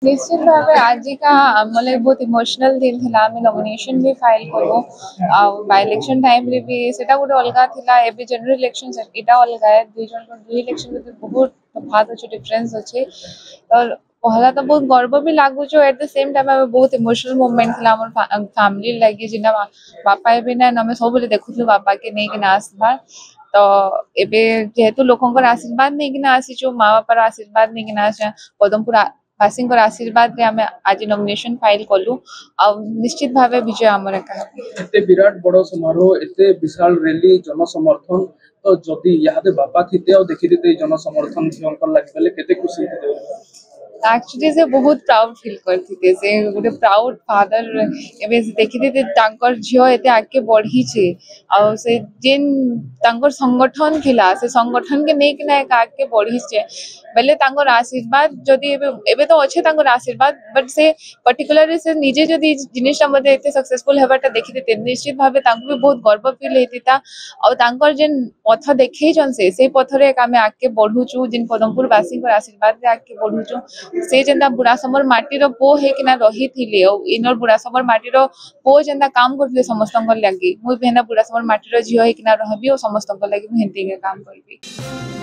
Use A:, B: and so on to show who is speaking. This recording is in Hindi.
A: निश्चित भाव आज का मतलब बहुत इमोशनल दिन थिला आम नॉमिनेशन भी फाइल कलु बाय इलेक्शन टाइम रे भी सेटा गोटे अलग थिला एबे जनरल इलेक्शन एटा अलग है दुई जन दुई इलेक्शन में बहुत तफात अच्छे डिफरेंस अच्छे और पहला तो बहुत गर्व भी लागु जो एट द सेम टाइम में बहुत इमोशनल मोमेंट थिला हमर फैमिली लागि जिना बापा एबे ना हमें सब बोले देखुथलु बापा के नहीं कि ना आसबा तो एबे जेहेतु लोकंकर आशीर्वाद नहीं कि ना आसी जो माँ बापार आशीर्वाद नहीं कि ना आसे पदमपुर वासी आशीर्वाद रे आमे आज नॉमिनेशन फाइल कलु आ निश्चित भावे विजय हमर का
B: एते विराट बड़ समारोह एते विशाल रैली जन समर्थन तो जदि यादे बापा थिते और देखि देते जन समर्थन झियनकर लागि बेले केते खुशी हेते
A: एक्चुअली से बहुत प्राउड फील करती थे से गोटे प्राउड फादर एबे से देखि थे तांकर झियो एते आके बढ़ी छे आ से जेन तांकर संगठन थिला से संगठन के नै कि ना आके बढ़ी छे बेले तांकर आशीर्वाद जदी एबे तो अच्छे तांकर आशीर्वाद बट से पर्टिकुलरली से निजे जदी जिनिसटा मध्ये एते सक्सेसफुल हेबाटा देखि थे निश्चित भाबे तांको भी बहुत गर्व फील हेतिता और तांकर जेन पथ देखै जन से पथरे आमे आके बढ़ुचु जिन पदमपुर वासी को आशीर्वाद रे आके बढ़ुचु से जेंदा बुढ़ा समर माटीर पो हे किना रही थिले इनर बुढ़ा समर माटीर पो जेंदा काम करथिले समस्तंकर लागि मु बेना बुढ़ा समर माटीर झियो हे किना रहबी और समस्तंकर लागि मु हेंती के काम करबी।